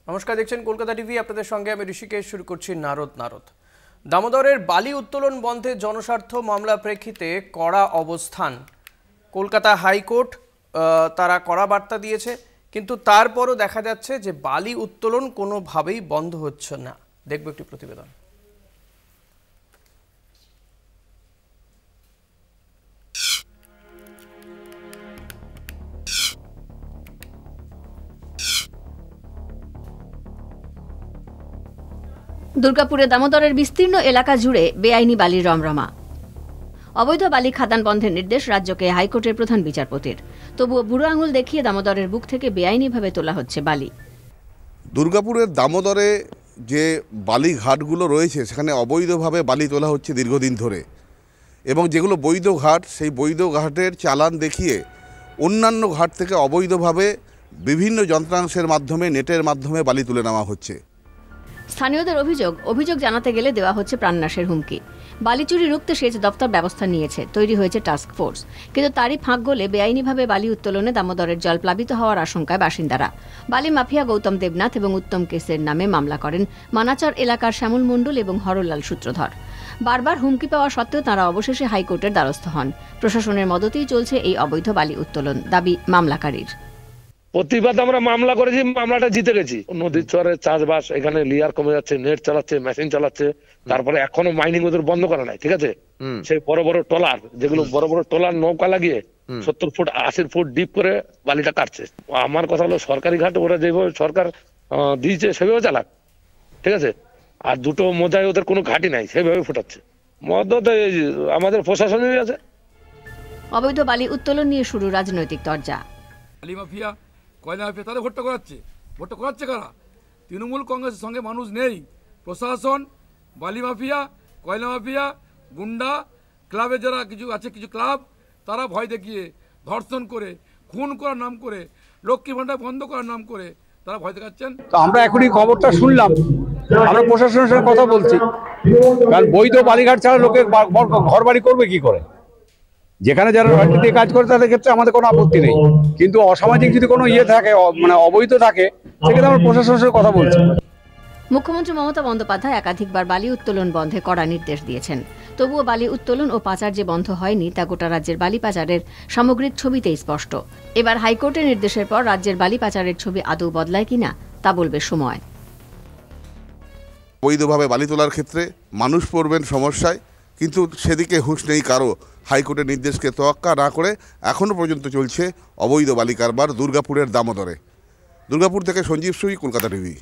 নমস্কার, দেখছেন কলকাতা টিভি। আপনাদের সঙ্গে আমি ঋষিকেশ। শুরু করছি নারদ। দামোদরের বালি উত্তোলন বন্ধে জনস্বার্থ মামলা প্রেক্ষিতে কড়া অবস্থান। কলকাতা হাইকোর্ট তারা কড়া বার্তা দিয়েছে, কিন্তু তারপরও দেখা যাচ্ছে যে বালি উত্তোলন কোনোভাবেই বন্ধ হচ্ছে না। দেখব একটি প্রতিবেদন। দুর্গাপুরে দামোদরের বিস্তীর্ণ এলাকা জুড়ে বেআইনি বালির রমরমা। অবৈধ বালি খাদান বন্ধের নির্দেশ রাজ্যকে হাইকোর্টের প্রধান বিচারপতির। তবুও বুড়ো আঙুল দেখিয়ে দামোদরের বুক থেকে বেআইনিভাবে তোলা হচ্ছে বালি। দুর্গাপুরের দামোদরে যে বালি ঘাটগুলো রয়েছে সেখানে অবৈধভাবে বালি তোলা হচ্ছে দীর্ঘদিন ধরে, এবং যেগুলো বৈধ ঘাট সেই বৈধ ঘাটের চালান দেখিয়ে অন্যান্য ঘাট থেকে অবৈধভাবে বিভিন্ন যন্ত্রাংশের মাধ্যমে নেটের মাধ্যমে বালি তুলে নেওয়া হচ্ছে। স্থানীয়দের অভিযোগ জানাতে গেলে দেওয়া হচ্ছে প্রাণনাশের হুমকি। বালি চুরি রুখতে সেচ দপ্তর ব্যবস্থা নিয়েছে, তৈরি হয়েছে টাস্ক ফোর্স, কিন্তু তারই ফাঁক গলে বেআইনিভাবে বালি উত্তোলনে দামোদরের জল প্লাবিত হওয়ার আশঙ্কায় বাসিন্দারা। বালি মাফিয়া গৌতম দেবনাথ এবং উত্তম কেসের নামে মামলা করেন মানাচর এলাকার শ্যামল মণ্ডল এবং হরলাল সূত্রধর। বারবার হুমকি পাওয়া সত্ত্বেও তাঁরা অবশেষে হাইকোর্টের দ্বারস্থ হন। প্রশাসনের মদতেই চলছে এই অবৈধ বালি উত্তোলন, দাবি মামলাকারীর। প্রতিবাদ আমরা মামলা করেছি, মামলাটা জিতে গেছি। নদীর চরে চাষবাস, এখানে লেয়ার কমে যাচ্ছে, নেট চালাচ্ছে, মেশিন চালাচ্ছে, তারপরে এখনো মাইনিং ওদের বন্ধ করা নাই, ঠিক আছে। সেই বড় বড় ট্রলার, যেগুলো বড় বড় ট্রলার নৌকা লাগিয়ে 70 ফুট 80 ফুট ডিপ করে বালিটা কাটছে। আমার কথা হলো সরকারি ঘাট ওরা যেভাবে সরকার দিয়েছে সেভাবে চালাক, ঠিক আছে। আর দুটো মোজায় ওদের কোনো ঘাটি নাই, সেভাবে ফুটাচ্ছে। মদত আমাদের প্রশাসনেরই আছে। অবৈধ বালি উত্তোলন নিয়ে শুরু রাজনৈতিক তরজা। বালি মাফিয়া, কয়লা মাফিয়া, তাদের ভোটটা করাচ্ছে কারা? তৃণমূল কংগ্রেসের সঙ্গে মানুষ নেই। প্রশাসন, বালি মাফিয়া, কয়লা মাফিয়া, গুন্ডা, ক্লাবে যারা কিছু আছে, কিছু ক্লাব, তারা ভয় দেখিয়ে ধর্ষণ করে, খুন করার নাম করে, লক্ষ্মী ভাণ্ডার বন্ধ করার নাম করে তারা ভয় দেখাচ্ছেন। তো আমরা এখনই খবরটা শুনলাম, আমরা প্রশাসনের সঙ্গে কথা বলছি, কারণ বৈধ বালিঘাট ছাড়া লোকে ঘর বাড়ি করবে কি করে? যেখানে যারা রাজনীতি কাজ করে তাদের ক্ষেত্রে আমাদের কোনো আপত্তি নেই, কিন্তু অসামাজিক যদি কোনো থাকে, মানে অবৈধ থাকে, সেক্ষেত্রে আমরা প্রশাসনের সঙ্গে কথা বলছি। মুখ্যমন্ত্রী মমতা বন্দ্যোপাধ্যায় একাধিকবার বালি উত্তোলন বন্ধে কড়া নির্দেশ দিয়েছেন। তবুও বালি উত্তোলন ও পাচার যে বন্ধ হয়নি তা গোটা রাজ্যের বালি পাচারের সামগ্রিক ছবিতেই স্পষ্ট। এবার হাইকোর্টের নির্দেশের পর রাজ্যের বালি পাচারের ছবি আদৌ বদলায় কিনা তা বলবে সময়। অবৈধভাবে বালি তোলার ক্ষেত্রে মানুষ পড়বেন সমস্যায়, কিন্তু সেদিকে হুঁশ নেই কারো। হাইকোর্টের নির্দেশকে তোয়াক্কা না করে এখনও পর্যন্ত চলছে অবৈধ বালি কারবার দুর্গাপুরের দামোদরে। দুর্গাপুর থেকে সঞ্জীব সুই, কলকাতা টিভি।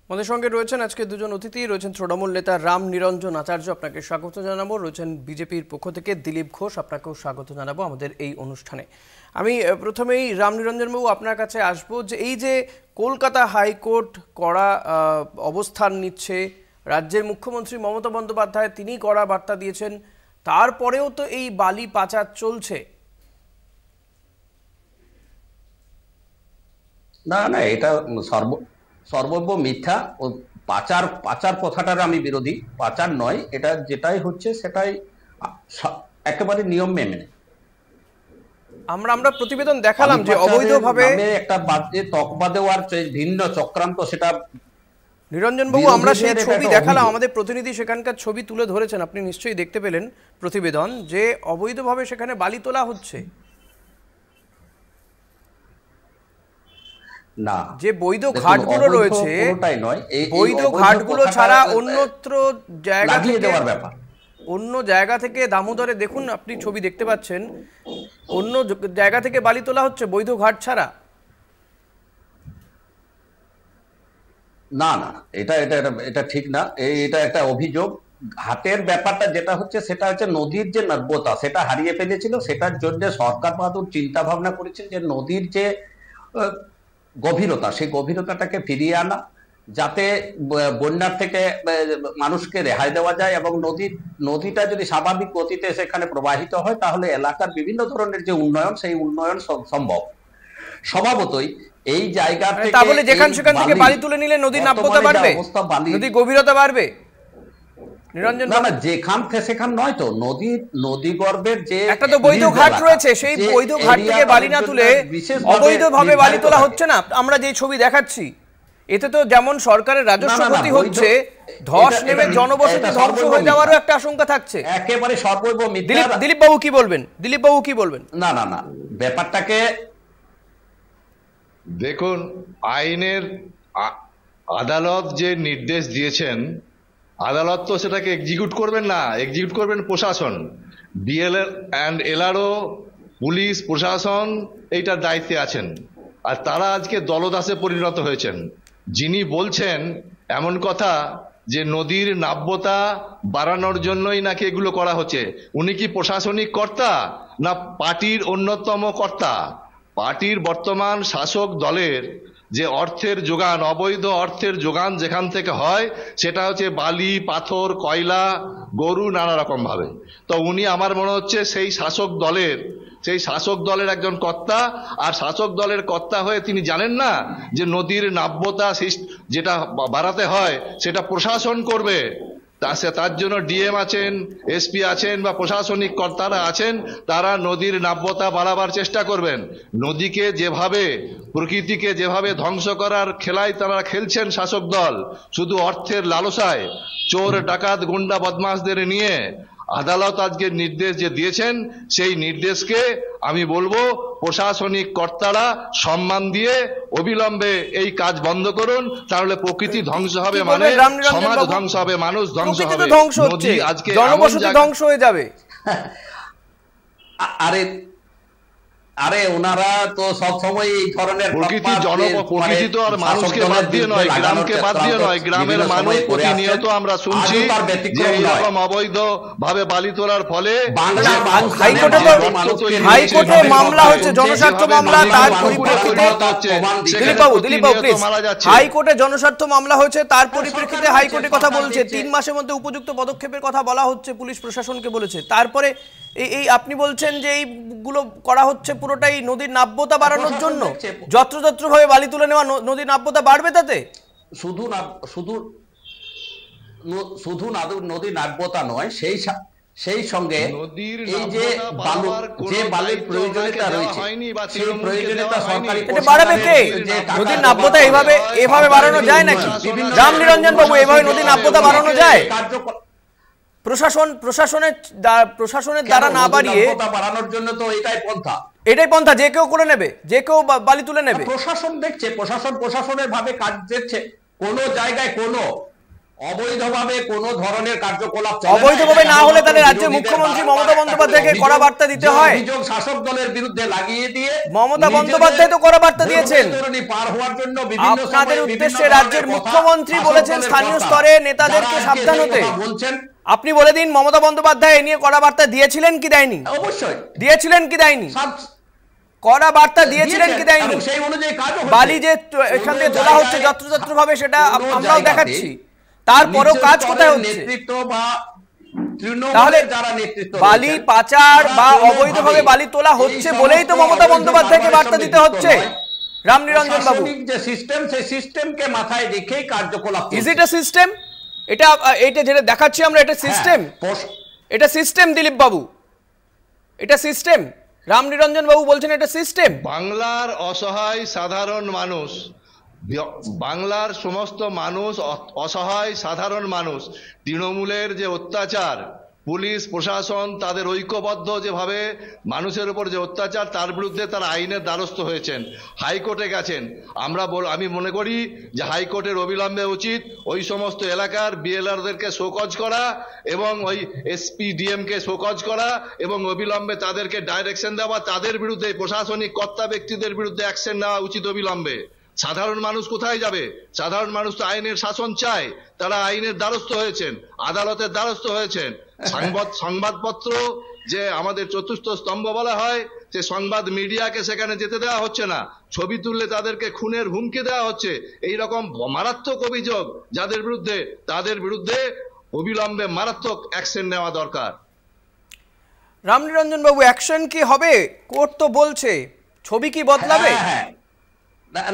আমাদের সঙ্গে রয়েছেন আজকে দুজন অতিথি। রয়েছেন তৃণমূল নেতা রাম নিরঞ্জন আচার্য, আপনাকে স্বাগত জানাবো। রয়েছেন বিজেপির পক্ষ থেকে দিলীপ ঘোষ, আপনাকেও স্বাগত জানাবো আমাদের এই অনুষ্ঠানে। আমি প্রথমেই রাম নিরঞ্জন বাবু আপনার কাছে আসবো, যে এই যে কলকাতা হাইকোর্ট কড়া অবস্থান নিচ্ছে, রাজ্যের মুখ্যমন্ত্রী মমতা বন্দ্যোপাধ্যায় তিনি কড়া বার্তা দিয়েছেন, তারপরেও তো এই বালি পাচার চলছে। না না, এটা সর্বব্য মিথ্যা। ও পাচার কথাটার আমি বিরোধী। পাচার নয়, এটা যেটাই হচ্ছে সেটাই একেবারে নিয়ম মেনে। আমরা প্রতিবেদন দেখালাম যে অবৈধভাবে একটা তকমা দেওয়ার ভিন্ন চক্রান্ত, সেটা নিরঞ্জন বাবু আমরা সেই ছবি দেখালাম, আমাদের প্রতিনিধি সেখানকার ছবি তুলে ধরেছেন, আপনি নিশ্চয়ই দেখতে পেলেন প্রতিবেদন, যে অবৈধভাবে সেখানে বালি তোলা হচ্ছে। না, যে বৈধ ঘাটগুলো রয়েছে, বৈধ ঘাটগুলো ছাড়া অন্যত্র জায়গা থেকে দেওয়ার ব্যাপার, অন্য জায়গা থেকে দামোদরে দেখুন, আপনি ছবি দেখতে পাচ্ছেন, অন্য জায়গা থেকে বালি তোলা হচ্ছে বৈধ ঘাট ছাড়া। না না, এটা ঠিক না। এটা একটা অভিযোগ। ঘাটের ব্যাপারটা যেটা হচ্ছে সেটা হচ্ছে নদীর যে নব্যতা সেটা হারিয়ে ফেলেছিল। সেটার জন্য সরকার বাহাদুর চিন্তা ভাবনা করেছেন যে নদীর যে গভীরতা, সেই গভীরতাটাকে ফিরিয়ে আনা, যাতে বন্যার থেকে মানুষকে রেহাই দেওয়া যায়, এবং নদীটা যদি স্বাভাবিক গতিতে সেখানে প্রবাহিত হয় তাহলে এলাকার বিভিন্ন ধরনের যে উন্নয়ন, সেই উন্নয়ন সম্ভব। স্বভাবতই এই জায়গা থেকে তাহলে যেখান সেখান থেকে বালি তুলে নিলে নদীর নাব্যতা বাড়বে, নদীর গভীরতা বাড়বে। নিরঞ্জন না না, যেখান থেকে সেখান নয় তো, নদী গর্ভের যে একটা তো বৈধ ঘাট রয়েছে, সেই বৈধ ঘাট থেকে বালি না তুলে অবৈধভাবে বালি তোলা হচ্ছে না। আমরা যে ছবি দেখাচ্ছি এতে তো যেমন সরকারের রাজস্ব ক্ষতি হচ্ছে, ধস নেমে জনবসতি ধ্বংস হয়ে যাওয়ারও একটা আশঙ্কা থাকছে। একেবারে সর্বৈব মিথ্যা। দিলীপ বাবু কি বলবেন? দিলীপ বাবু কি বলবেন? না না না, ব্যাপারটাকে দেখুন, আইনের আদালত যে নির্দেশ দিয়েছেন, আদালত তো সেটাকে এক্সিকিউট করবেন না, এক্সিকিউট করবেন প্রশাসন। বিএলআর অ্যান্ড এলআরও, পুলিশ প্রশাসন এইটার দায়িত্বে আছেন, আর তারা আজকে দলদাসে পরিণত হয়েছেন। যিনি বলছেন এমন কথা যে নদীর নাব্যতা বাড়ানোর জন্যই নাকি এগুলো করা হচ্ছে, উনি কি প্রশাসনিক কর্তা না পার্টির অন্যতম কর্তা? পার্টির বর্তমান শাসক দলের যে অর্থের যোগান, অবৈধ অর্থের যোগান যেখান থেকে হয় সেটা হচ্ছে বালি, পাথর, কয়লা, গরু, নানা রকম ভাবে। তো উনি আমার মনে হচ্ছে সেই শাসক দলের একজন কর্তা, আর শাসক দলের কর্তা হয়ে তিনি জানেন না যে নদীর নাব্যতা যেটা বাড়াতে হয় সেটা প্রশাসন করবে। তার জন্য ডিএম আছেন, এসপি আছেন বা প্রশাসনিক কর্তারা আছেন, তারা নদীর নাব্যতা বাড়াবার চেষ্টা করবেন। নদীকে যেভাবে, প্রকৃতিকে যেভাবে ধ্বংস করার খেলায় তারা খেলছেন শাসক দল, শুধু অর্থের লালসায়, চোর ডাকাত গুন্ডা বদমাশদের নিয়ে। আদালত আজকে নির্দেশ যে দিয়েছেন, সেই নির্দেশকে আমি বলবো প্রশাসনিক কর্তারা সম্মান দিয়ে অবিলম্বে এই কাজ বন্ধ করুন, তাহলে প্রকৃতি ধ্বংস হবে, মানে সমাজ ধ্বংস হবে, মানুষ ধ্বংস হবে, নদী আজকে জনবসতি ধ্বংস হয়ে যাবে। আরে ওনারা তো সবসময় এই ধরনের প্রকৃতি তো আর মানুষকে বাদ দিয়ে নয়, গ্রামকে বাদ দিয়ে নয়, গ্রামের মানুষ প্রতিনিয়ত আমরা শুনছি যে এইরকম অবৈধ ভাবে বালি তোলার ফলে হাইকোর্টে মামলা হচ্ছে, জনস্বার্থ মামলা, তার পরিপ্রেক্ষিতে হাইকোর্টে জনস্বার্থ মামলা হয়েছে, তার পরিপ্রেক্ষিতে হাইকোর্টে কথা বলছে 3 মাসের মধ্যে উপযুক্ত পদক্ষেপের কথা বলা হচ্ছে, পুলিশ প্রশাসনকে বলেছে। তারপরে এই আপনি বলছেন যে এইগুলো করা হচ্ছে পুরোটাই নদীর নাব্যতা বাড়ানোর জন্য, যত্রতত্র ভাবে বালি তুলে নেওয়া, নদীর নাব্যতা বাড়বে তাতে? শুধু নদীর নাব্যতা নয়, সেই সঙ্গে এই যে বালির প্রয়োজনীয়তা রয়েছে, সেই প্রয়োজনীয়তা সরকারি বাড়াবে কে? নদীর নাব্যতা এভাবে বাড়ানো যায় নাকি? রাম নিরঞ্জন বাবু, এভাবে নদীর নাব্যতা বাড়ানো যায়? প্রশাসনের দ্বারা না বাড়িয়ে বাড়ানোর জন্য তো এটাই পন্থা, যে কেউ করে নেবে, যে কেউ বালি তুলে নেবে। প্রশাসন দেখছে, প্রশাসনের ভাবে কাজ দেখছে। কোন জায়গায় কোনো অবৈধভাবে কোন ধরনের কার্যকলাপ, অবৈধভাবে না হলে তাহলে রাজ্যের মুখ্যমন্ত্রী মমতা বন্দ্যোপাধ্যায়কে কড়া বার্তা দিতে হয়। অভিযোগ শাসক দলের বিরুদ্ধে লাগিয়ে দিয়ে মমতা বন্দ্যোপাধ্যায় তো কড়া বার্তা দিয়েছেন পার হওয়ার জন্য। আপনাদের উদ্দেশ্যে রাজ্যের মুখ্যমন্ত্রী বলেছেন স্থানীয় স্তরে নেতাদেরকে সাবধান হতে। আপনি বলে দিন, মমতা বন্দ্যোপাধ্যায় এ নিয়ে কড়া বার্তা দিয়েছিলেন কি দেয়নি? অবশ্যই দিয়েছিলেন কি দেয়নি? কড়া বার্তা দিয়েছিলেন কি দেয়নি? সেই অনুযায়ী কাজ, বালি যে এখান থেকে তোলা হচ্ছে যত্রতত্র ভাবে, সেটা আমরাও দেখাচ্ছি, তারপরও কাজ কোথায় হচ্ছে? তাহলে বালি পাচার বা অবৈধভাবে বালি তোলা হচ্ছে বলেই তো মমতা বন্দ্যোপাধ্যায়কে বার্তা দিতে হচ্ছে। রাম নিরঞ্জন বাবু, যে সিস্টেম, সেই সিস্টেমকে মাথায় রেখেই কার্যকলাপ। Is it a system? এটা যেটা দেখাচ্ছি আমরা, এটা সিস্টেম? এটা সিস্টেম দিলীপ বাবু, এটা সিস্টেম? রাম নিরঞ্জন বাবু বলছেন এটা সিস্টেম? বাংলার অসহায় সাধারণ মানুষ, বাংলার সমস্ত মানুষ, অসহায় সাধারণ মানুষ, তৃণমূলের যে অত্যাচার, পুলিশ প্রশাসন তাদের ঐক্যবদ্ধ যেভাবে মানুষের উপর যে অত্যাচার, তার বিরুদ্ধে তারা আইনের দ্বারস্থ হয়েছেন, হাইকোর্টে গেছেন। আমি মনে করি যে হাইকোর্টের অবিলম্বে উচিত ওই সমস্ত এলাকার বিএলআরদেরকে শোকজ করা এবং ওই এসপি ডিএমকে শোকজ করা এবং অবিলম্বে তাদেরকে ডাইরেকশন দেওয়া, তাদের বিরুদ্ধে প্রশাসনিক কর্তা ব্যক্তিদের বিরুদ্ধে অ্যাকশন নেওয়া উচিত অবিলম্বে। সাধারণ মানুষ কোথায় যাবে? সাধারণ মানুষ তো আইনের শাসন চায়, তারা আইনের দ্বারস্থ হয়েছেন, আদালতের দ্বারস্থ হয়েছেন। সংবাদপত্র যে আমাদের চতুর্থ স্তম্ভ বলা হয়, সে সংবাদ মিডিয়াকে সেখানে যেতে দেওয়া হচ্ছে না, ছবি তুললে তাদেরকে খুনের হুমকি দেওয়া হচ্ছে। এই রকম মারাত্মক অভিযোগ যাদের বিরুদ্ধে, তাদের বিরুদ্ধে অবিলম্বে মারাত্মক অ্যাকশন নেওয়া দরকার। রাম নিরঞ্জন বাবু, অ্যাকশন কি হবে? কোর্ট তো বলছে, ছবি কি বদলাবে?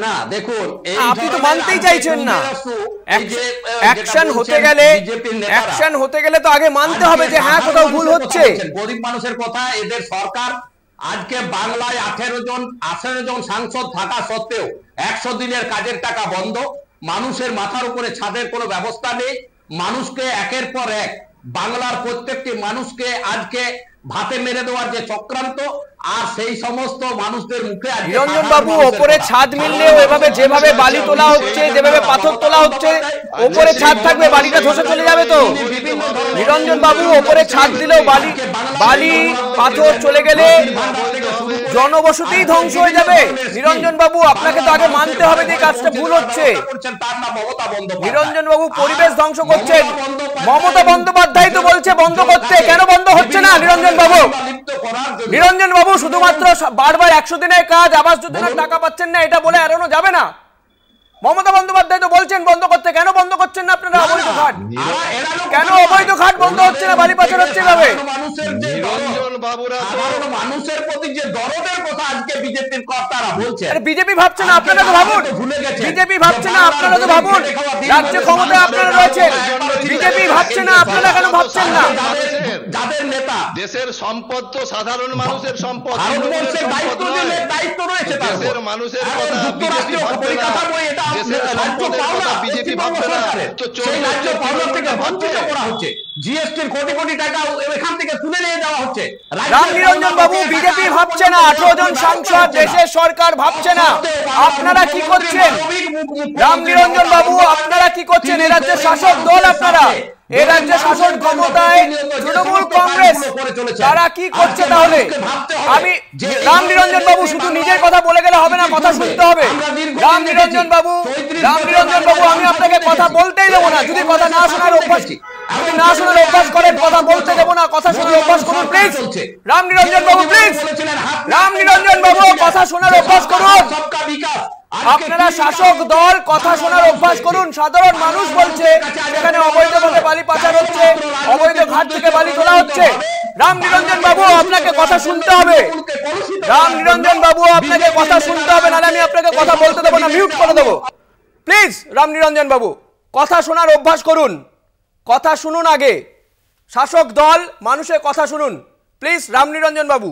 না দেখুন, আপনি তো মানতেই চাইছেন না। অ্যাকশন হতে গেলে তো আগে মানতে হবে যে হ্যাঁ কোথাও ভুল হচ্ছে। গরিব মানুষের কথা, এদের সরকার আজকে বাংলায় 18 জন সাংসদ থাকা সত্ত্বেও 100 দিনের কাজের টাকা বন্ধ, মানুষের মাথার উপরে ছাদের কোনো ব্যবস্থা নেই, মানুষকে একের পর এক বাংলার প্রত্যেকটি মানুষকে আজকে ভাতে মেরে দেওয়ার যে চক্রান্ত, আর সেই সমস্ত মানুষদের মুখে নিরঞ্জন বাবু ওপরে ছাদ মিললেও এভাবে যেভাবে বালি তোলা হচ্ছে, যেভাবে পাথর তোলা হচ্ছে, ওপরে ছাদ থাকবে বালিটা ধসে চলে যাবে তো। নিরঞ্জন বাবু ওপরে ছাদ দিলেও বালি পাথর চলে গেলে জনবসতি ধ্বংস হয়ে যাবে। নিরঞ্জন বাবু আপনাকে তো আগে মানতে হবে যে কাজটা ভুল হচ্ছে। নিরঞ্জন বাবু পরিবেশ ধ্বংস করছেন, মমতা বন্দ্যোপাধ্যায় তো বলছে বন্ধ করতে, কেন বন্ধ হচ্ছে না নিরঞ্জন বাবু? নিরঞ্জন বাবু শুধুমাত্র বারবার 100 দিনের কাজ, আবাস যোজনার টাকা পাচ্ছেন না এটা বলে এড়ানো যাবে না। মমতা বন্দ্যোপাধ্যায় তো বলছেন বন্ধ করতে, কেন বন্ধ করছেন না আপনারা অবৈধ ঘাট? কেন অবৈধ ঘাট বন্ধ হচ্ছে না, বালি পাচার হচ্ছে এভাবে? মানুষের প্রতি যে দরদের কথা আজকে বিজেপির কর্তারা বলছে, বিজেপি ভাবছে না, আপনারা তো ভাবুন। বিজেপি ভাবছে না, আপনারা তো ভাবুন। রাজ্যে ক্ষমতায় আপনারা রয়েছেন, বিজেপি ভাবছে না, আপনারা কেন ভাবছেন না? যাদের নেতা দেশের সম্পদ তো সাধারণ মানুষের সম্পদ, দায়িত্ব রয়েছে, দেশের মানুষের কথা বিজেপি ভাবছে না, দেশের সম্পদের কথা বিজেপি ভাবছে না, তো রাজ্য পাওনা থেকে বঞ্চিত করা হচ্ছে, জিএসটির কোটি কোটি টাকা এখান থেকে তুলে নিয়ে যাওয়া হচ্ছে। রামনিরঞ্জন বাবু বিজেপি ভাবছে না, 18 জন সাংসদ, দেশের সরকার ভাবছে না, আপনারা কি করছেন? রামনিরঞ্জন বাবু আপনারা কি করছেন? এ রাজ্যের শাসক দল আপনারা, এ রাজ্যের শাসন ক্ষমতায় তৃণমূল কংগ্রেস, তারা কি করছে তাহলে? আমি রামনিরঞ্জন বাবু শুধু নিজের কথা বলে গেলে হবে না, কথা শুনতে হবে। রামনিরঞ্জন বাবু আমি আপনাকে কথা বলতেই দেবো না, যদি কথা না শোনার অভ্যাস করেন, কথা বলতে দেবো না, কথা শোনার অভ্যাস করুন প্লিজ। রামনিরঞ্জন বাবু প্লিজ, রামনিরঞ্জন বাবু কথা শোনার অভ্যাস করুন। আপনারা শাসক দল, কথা শোনার অভ্যাস করুন। সাধারণ মানুষ বলছে সেখানে অবৈধভাবে বালি পাচার হচ্ছে, অবৈধ ঘাট থেকে বালি তোলা হচ্ছে। রামনিরঞ্জন বাবু আপনাকে কথা শুনতে হবে, রামনিরঞ্জন বাবু আপনাকে কথা শুনতে হবে, নাহলে আমি আপনাকে কথা বলতে দেবো না, মিউট করে দেবো প্লিজ। রামনিরঞ্জন বাবু কথা শোনার অভ্যাস করুন, কথা শুনুন আগে। শাসক দল, মানুষের কথা শুনুন প্লিজ। রামনিরঞ্জন বাবু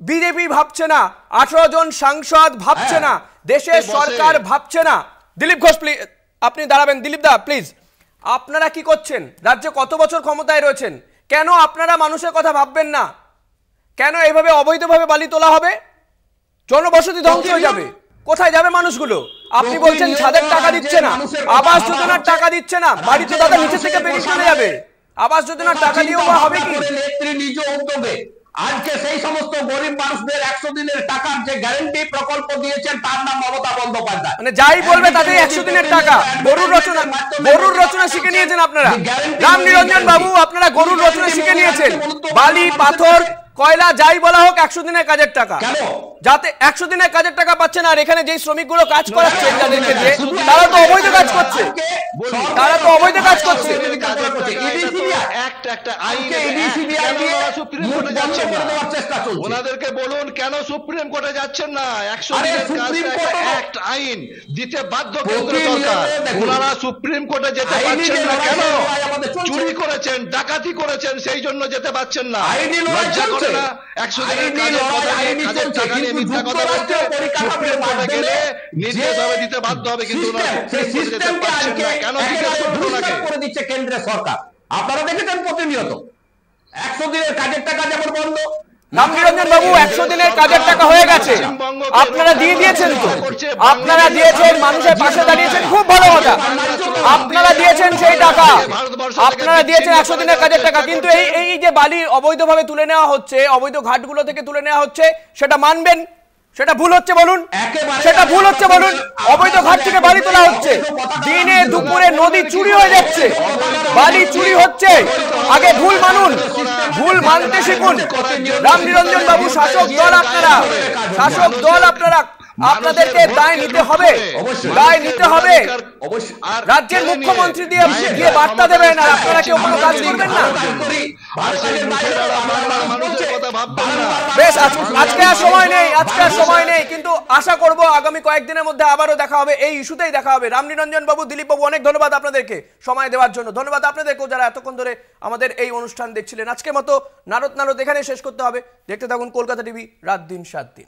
বিজেপি ভাবছে না, 18 জন সাংসদ ভাবছে না, দেশের সরকার ভাবছে না। দিলীপ ঘোষ প্লিজ আপনি দাঁড়াবেন। দিলীপ দা প্লিজ, আপনারা কি করছেন? রাজ্যে কত বছর ক্ষমতায় রয়েছেন, কেন আপনারা মানুষের কথা ভাববেন না? কেন এইভাবে অবৈধভাবে বালি তোলা হবে? জনবসতি ধ্বংস হয়ে যাবে, কোথায় যাবে মানুষগুলো? আপনি বলছেন ছাদের টাকা দিচ্ছে না, আবাস যোজনার টাকা দিচ্ছে না, বাড়িতে দাদা নিচে থেকে বেরিয়ে চলে যাবে। আবাস যোজনার টাকা দিয়েও বা হবে কি? নেত্রী নিজ উদ্যোগে আজকে সেই সমস্ত গরিব মানুষদের 100 দিনের টাকার যে গ্যারান্টি প্রকল্প দিয়েছেন, তার নাম মমতা বন্দ্যোপাধ্যায়। মানে যাই বলবে তাতেই 100 দিনের টাকা। গরুর রচনা শিখে নিয়েছেন আপনারা। রামনিরঞ্জন বাবু আপনারা গরুর রচনা শিখে নিয়েছেন। বালি পাথর কয়লা যাই বলা হোক 100 দিনের কাজের টাকা, যাতে 100 দিনের কাজের টাকা পাচ্ছেন। আর এখানে যেই শ্রমিকগুলো কাজ করাচ্ছেন যাদেরকে দিয়ে, তারা তো অবৈধ কাজ করছে, তারা তো অবৈধ কাজ করছে। ওনাদেরকে বলুন কেন সুপ্রিম কোর্টে যাচ্ছেন না? 100 দিনের কাজ আইন দিতে বাধ্য কেন্দ্র সরকার, ওনারা সুপ্রিম কোর্টে যেতে পারছেন না কেন? চুরি করেছেন, ডাকাতি করেছেন, সেই জন্য যেতে পারছেন না। লজ্জা করে না? 100 দিনের কাজের কথা নিয়ে, কাজের টাকা নিয়ে মিথ্যা কথা বলতে সুপ্রিম কোর্টে গেলে নির্দেশ হবে, দিতে বাধ্য হবে, কিন্তু ওনারা সুপ্রিম কোর্টে যেতে পারছেন না কেন? জিজ্ঞেস করুন ওনাকে। করে দিচ্ছে কেন্দ্রের সরকার, আপনারা দেখেছেন প্রতিনিয়ত 100 দিনের কাজের টাকা যেমন বন্ধ। রামনিরঞ্জন বাবু 100 দিনের কাজের টাকা হয়ে গেছে, আপনারা দিয়ে দিয়েছেন তো, আপনারা দিয়েছেন, মানুষের পাশে দাঁড়িয়েছেন, খুব ভালো কথা। আপনারা দিয়েছেন সেই টাকা, আপনারা দিয়েছেন 100 দিনের কাজের টাকা, কিন্তু এই যে বালি অবৈধভাবে তুলে নেওয়া হচ্ছে, অবৈধ ঘাটগুলো থেকে তুলে নেওয়া হচ্ছে, সেটা মানবেন? সেটা ভুল হচ্ছে বলুন, সেটা ভুল হচ্ছে বলুন। অবৈধ ঘাট থেকে বালি তোলা হচ্ছে, দিনে দুপুরে নদী চুরি হয়ে যাচ্ছে, বালি চুরি হচ্ছে। আগে ভুল মানুন, ভুল মানতে শিখুন। রামনিরঞ্জন বাবু শাসক দল আপনারা, শাসক দল আপনারা, আপনাদেরকে দায় নিতে হবে, দায় নিতে হবে। রাজ্যের মুখ্যমন্ত্রী দিয়ে বার্তা দেবেন, আর আপনারা কেউ কোনো কাজ করবেন না। বেশ আজকে আর সময় নেই, আজকে আর সময় নেই। কিন্তু আশা করব আগামী কয়েকদিনের মধ্যে আবারও দেখা হবে, এই ইস্যুতেই দেখা হবে। রামনিরঞ্জন বাবু, দিলীপ বাবু, অনেক ধন্যবাদ আপনাদেরকে সময় দেওয়ার জন্য। ধন্যবাদ আপনাদেরকেও যারা এতক্ষণ ধরে আমাদের এই অনুষ্ঠান দেখছিলেন। আজকের মতো নারদ এখানে শেষ করতে হবে। দেখতে থাকুন কলকাতা টিভি, রাত দিন 7 দিন।